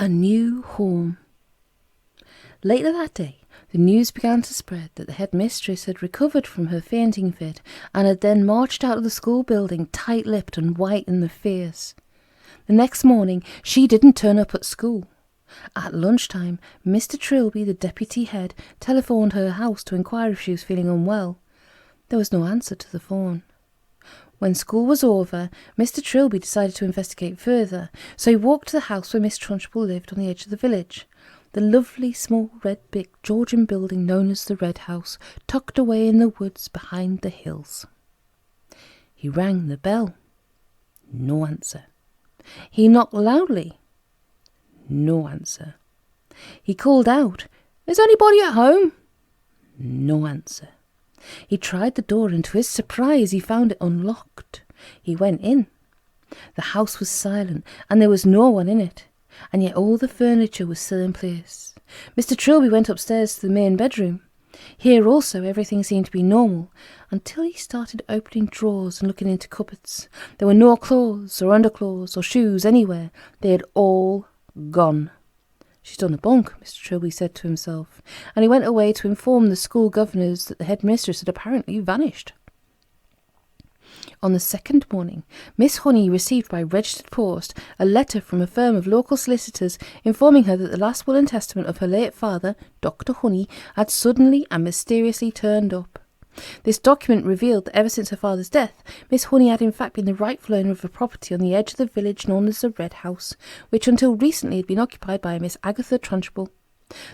A new home. Later that day, the news began to spread that the headmistress had recovered from her fainting fit and had then marched out of the school building tight-lipped and white in the face. The next morning, she didn't turn up at school. At lunchtime, Mr. Trilby, the deputy head, telephoned her house to inquire if she was feeling unwell. There was no answer to the phone. When school was over, Mr. Trilby decided to investigate further, so he walked to the house where Miss Trunchbull lived on the edge of the village. The lovely small red brick Georgian building known as the Red House, tucked away in the woods behind the hills. He rang the bell. No answer. He knocked loudly. No answer. He called out, "Is anybody at home?" No answer. He tried the door, and to his surprise he found it unlocked. He went in. The house was silent, and there was no one in it, and yet all the furniture was still in place. Mr. Trilby went upstairs to the main bedroom. Here also everything seemed to be normal, until he started opening drawers and looking into cupboards. There were no clothes or underclothes or shoes anywhere. They had all gone. "She's done a bunk," Mr. Trilby said to himself, and he went away to inform the school governors that the headmistress had apparently vanished. On the second morning, Miss Honey received by registered post a letter from a firm of local solicitors informing her that the last will and testament of her late father, Dr. Honey, had suddenly and mysteriously turned up. This document revealed that ever since her father's death, Miss Honey had in fact been the rightful owner of a property on the edge of the village known as the Red House, which until recently had been occupied by a Miss Agatha Trunchbull.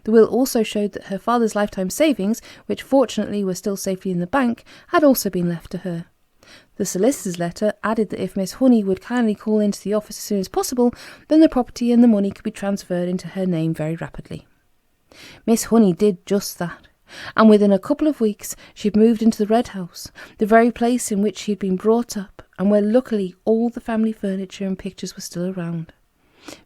The will also showed that her father's lifetime savings, which fortunately were still safely in the bank, had also been left to her. The solicitor's letter added that if Miss Honey would kindly call into the office as soon as possible, then the property and the money could be transferred into her name very rapidly. Miss Honey did just that, and within a couple of weeks she had moved into the Red House, the very place in which she had been brought up, and where luckily all the family furniture and pictures were still around.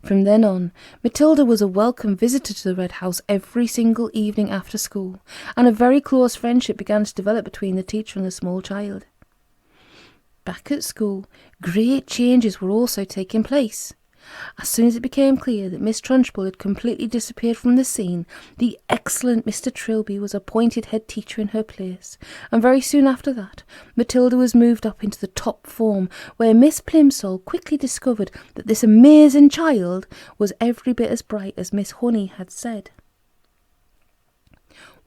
From then on, Matilda was a welcome visitor to the Red House every single evening after school, and a very close friendship began to develop between the teacher and the small child. Back at school, great changes were also taking place. As soon as it became clear that Miss Trunchbull had completely disappeared from the scene, the excellent Mr. Trilby was appointed head teacher in her place, and very soon after that, Matilda was moved up into the top form, where Miss Plimsoll quickly discovered that this amazing child was every bit as bright as Miss Honey had said.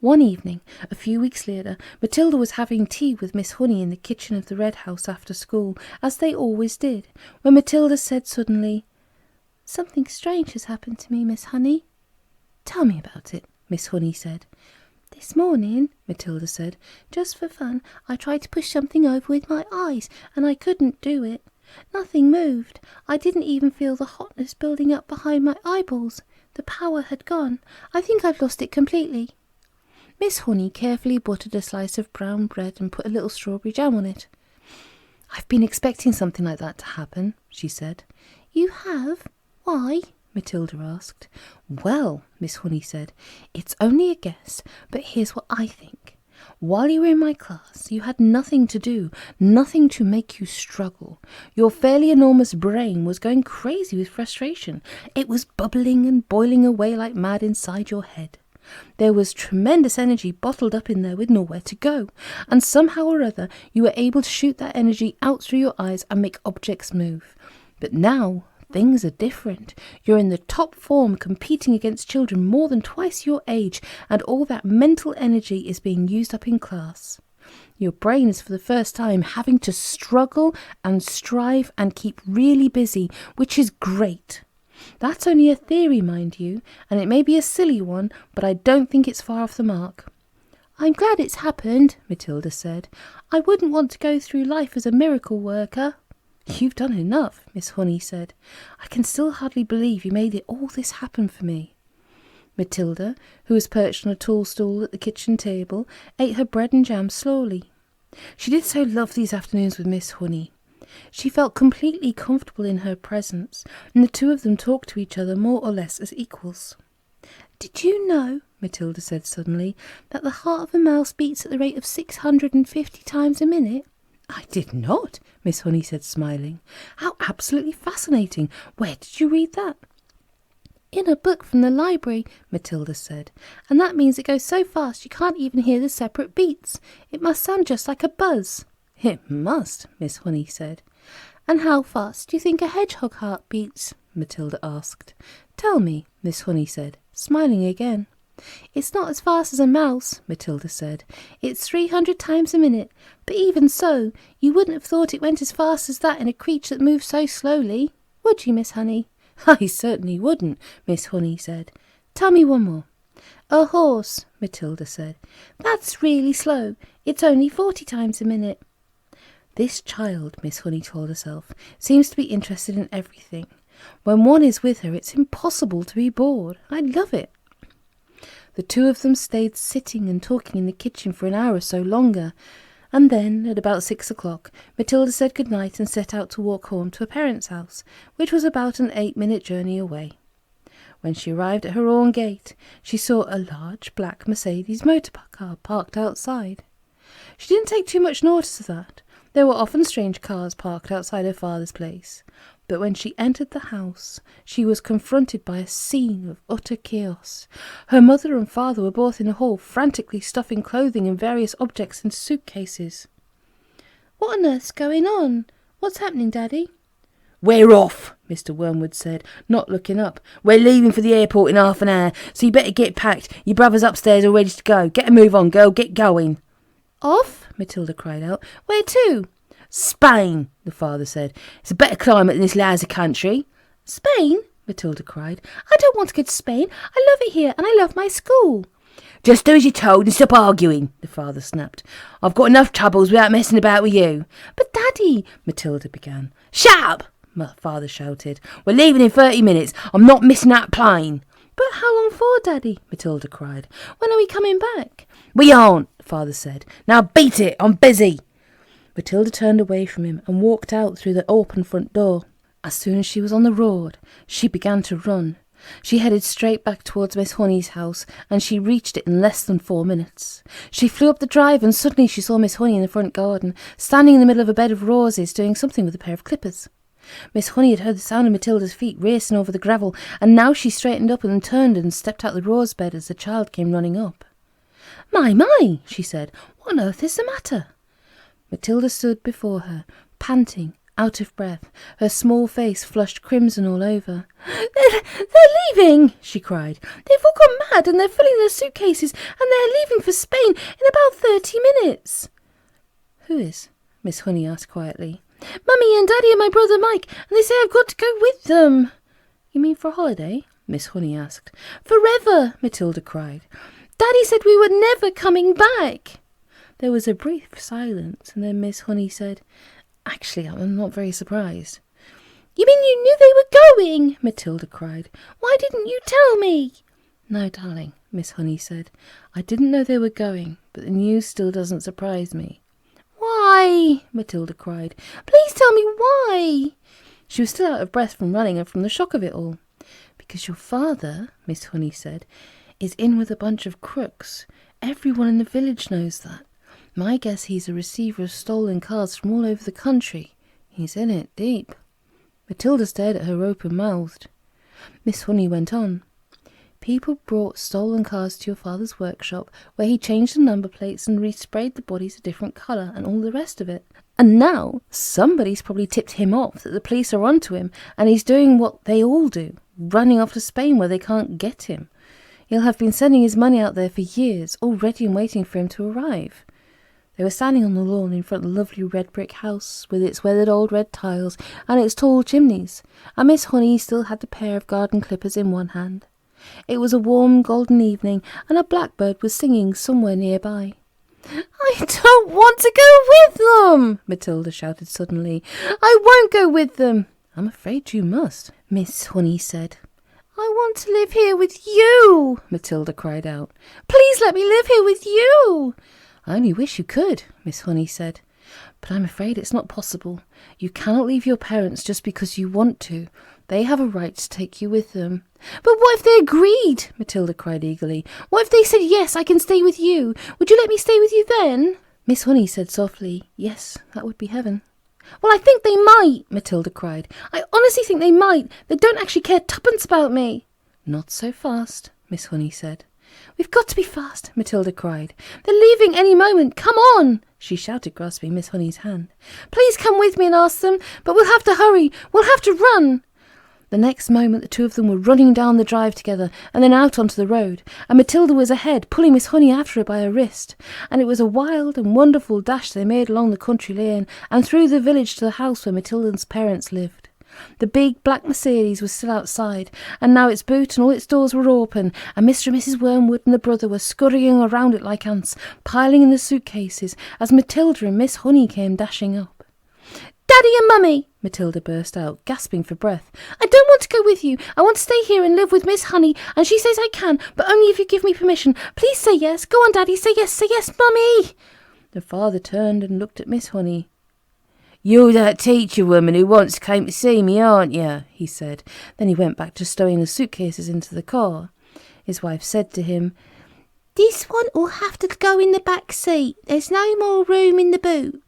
One evening, a few weeks later, Matilda was having tea with Miss Honey in the kitchen of the Red House after school, as they always did, when Matilda said suddenly, "Something strange has happened to me, Miss Honey." "Tell me about it," Miss Honey said. "This morning," Matilda said, "just for fun, I tried to push something over with my eyes, and I couldn't do it. Nothing moved. I didn't even feel the hotness building up behind my eyeballs. The power had gone. I think I've lost it completely." Miss Honey carefully buttered a slice of brown bread and put a little strawberry jam on it. "I've been expecting something like that to happen," she said. "You have? Why?" Matilda asked. "Well," Miss Honey said, "it's only a guess, but here's what I think. While you were in my class, you had nothing to do, nothing to make you struggle. Your fairly enormous brain was going crazy with frustration. It was bubbling and boiling away like mad inside your head. There was tremendous energy bottled up in there with nowhere to go, and somehow or other you were able to shoot that energy out through your eyes and make objects move. But now things are different. You're in the top form, competing against children more than twice your age, and all that mental energy is being used up in class. Your brain is for the first time having to struggle and strive and keep really busy, which is great. That's only a theory, mind you, and it may be a silly one, but I don't think it's far off the mark." "I'm glad it's happened," Matilda said. "I wouldn't want to go through life as a miracle worker." "You've done enough," Miss Honey said. "I can still hardly believe you made all this happen for me." Matilda, who was perched on a tall stool at the kitchen table, ate her bread and jam slowly. She did so love these afternoons with Miss Honey. She felt completely comfortable in her presence, and the two of them talked to each other more or less as equals. "Did you know," Matilda said suddenly, "that the heart of a mouse beats at the rate of 650 times a minute?" "I did not," Miss Honey said, smiling. "How absolutely fascinating. Where did you read that?" in a book from the library," Matilda said, "and that means it goes so fast you can't even hear the separate beats. It must sound just like a buzz." "It must," Miss Honey said. "And how fast do you think a hedgehog heart beats?" Matilda asked. "Tell me," Miss Honey said, smiling again. "It's not as fast as a mouse," Matilda said. "It's 300 times a minute, but even so, you wouldn't have thought it went as fast as that in a creature that moves so slowly. Would you, Miss Honey?" "I certainly wouldn't," Miss Honey said. "Tell me one more." "A horse," Matilda said. "That's really slow. It's only 40 times a minute." "This child," Miss Honey told herself, "seems to be interested in everything. When one is with her, it's impossible to be bored. I love it." The two of them stayed sitting and talking in the kitchen for an hour or so longer, and then, at about 6 o'clock, Matilda said good night and set out to walk home to her parents' house, which was about an 8-minute journey away. When she arrived at her own gate, she saw a large black Mercedes motor car parked outside. She didn't take too much notice of that. There were often strange cars parked outside her father's place. But when she entered the house, she was confronted by a scene of utter chaos. Her mother and father were both in a hall, frantically stuffing clothing and various objects into suitcases. "What on earth's going on? What's happening, Daddy?" "We're off," Mr Wormwood said, not looking up. "We're leaving for the airport in half an hour, so you better get packed. Your brother's upstairs all ready to go. Get a move on, girl, get going." "Off?" Matilda cried out. "Where to?" "Spain," the father said. "It's a better climate than this lousy country." "Spain?" Matilda cried. "I don't want to go to Spain. I love it here, and I love my school." "Just do as you're told and stop arguing," the father snapped. "I've got enough troubles without messing about with you." "But Daddy," Matilda began. "Shut up," my father shouted. "We're leaving in 30 minutes. I'm not missing that plane." "But how long for, Daddy?" Matilda cried. "When are we coming back?" "We aren't," the father said. "Now beat it, I'm busy." Matilda turned away from him and walked out through the open front door. As soon as she was on the road, she began to run. She headed straight back towards Miss Honey's house, and she reached it in less than 4 minutes. She flew up the drive, and suddenly she saw Miss Honey in the front garden, standing in the middle of a bed of roses, doing something with a pair of clippers. Miss Honey had heard the sound of Matilda's feet racing over the gravel, and now she straightened up and turned and stepped out the rose bed as the child came running up. My, she said, "what on earth is the matter?" Matilda stood before her, panting, out of breath, her small face flushed crimson all over. They're leaving," she cried. "They've all gone mad, and they're filling their suitcases, and they're leaving for Spain in about 30 minutes. "Who is?" Miss Honey asked quietly. "Mummy and Daddy and my brother Mike, and they say I've got to go with them." "You mean for a holiday?" Miss Honey asked. "Forever," Matilda cried. "Daddy said we were never coming back." There was a brief silence, and then Miss Honey said, "Actually, I'm not very surprised." "You mean you knew they were going?" Matilda cried. "Why didn't you tell me?" "No, darling," Miss Honey said. "I didn't know they were going, but the news still doesn't surprise me." "Why?" Matilda cried. "Please tell me why." She was still out of breath from running and from the shock of it all. "Because your father," Miss Honey said, "is in with a bunch of crooks. Everyone in the village knows that. My guess he's a receiver of stolen cars from all over the country. He's in it deep." Matilda stared at her open-mouthed. Miss Honey went on. "People brought stolen cars to your father's workshop, where he changed the number plates and resprayed the bodies a different colour and all the rest of it. And now somebody's probably tipped him off that the police are onto him, and he's doing what they all do, running off to Spain where they can't get him. He'll have been sending his money out there for years, all ready and waiting for him to arrive." They were standing on the lawn in front of the lovely red brick house, with its weathered old red tiles and its tall chimneys, and Miss Honey still had the pair of garden clippers in one hand. It was a warm golden evening, and a blackbird was singing somewhere nearby. "I don't want to go with them!" Matilda shouted suddenly. "I won't go with them!" "I'm afraid you must," Miss Honey said. "I want to live here with you!" Matilda cried out. "Please let me live here with you!" "I only wish you could," Miss Honey said. "But I'm afraid it's not possible. You cannot leave your parents just because you want to. They have a right to take you with them." "But what if they agreed?" Matilda cried eagerly. "What if they said, 'Yes, I can stay with you'? Would you let me stay with you then?" Miss Honey said softly, "Yes, that would be heaven." "Well, I think they might," Matilda cried. "I honestly think they might. They don't actually care tuppence about me." Not so fast, Miss Honey said. We've got to be fast, Matilda cried. They're leaving any moment. Come on, she shouted, grasping Miss Honey's hand. Please come with me and ask them, but we'll have to hurry. We'll have to run. The next moment the two of them were running down the drive together and then out onto the road, and Matilda was ahead, pulling Miss Honey after her by her wrist, and it was a wild and wonderful dash they made along the country lane and through the village to the house where Matilda's parents lived. The big black Mercedes was still outside, and now its boot and all its doors were open, and Mr and Mrs Wormwood and the brother were scurrying around it like ants, piling in the suitcases as Matilda and Miss Honey came dashing up. Daddy and Mummy, Matilda burst out, gasping for breath. I don't want to go with you. I want to stay here and live with Miss Honey, and she says I can, but only if you give me permission. Please say yes. Go on, Daddy, say yes, Mummy. The father turned and looked at Miss Honey. You're that teacher woman who once came to see me, aren't you? He said. Then he went back to stowing the suitcases into the car. His wife said to him, This one will have to go in the back seat. There's no more room in the boot.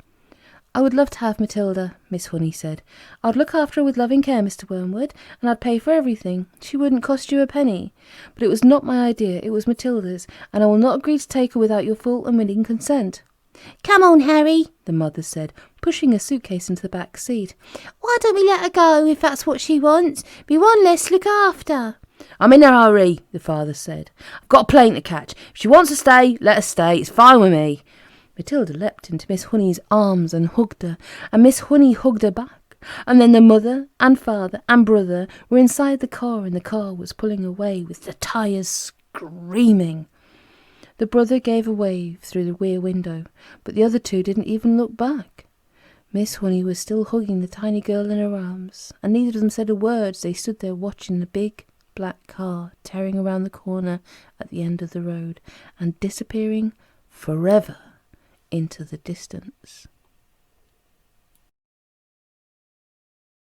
I would love to have Matilda, Miss Honey said. I'd look after her with loving care, Mr Wormwood, and I'd pay for everything. She wouldn't cost you a penny. But it was not my idea, it was Matilda's, and I will not agree to take her without your full and willing consent. Come on, Harry, the mother said, pushing a suitcase into the back seat. Why don't we let her go if that's what she wants? Be one less to look after. I'm in a hurry, the father said. I've got a plane to catch. If she wants to stay, let her stay. It's fine with me. Matilda leapt into Miss Honey's arms and hugged her, and Miss Honey hugged her back. And then the mother and father and brother were inside the car, and the car was pulling away with the tyres screaming. The brother gave a wave through the rear window, but the other two didn't even look back. Miss Honey was still hugging the tiny girl in her arms, and neither of them said a word as they stood there watching the big black car tearing around the corner at the end of the road and disappearing forever into the distance.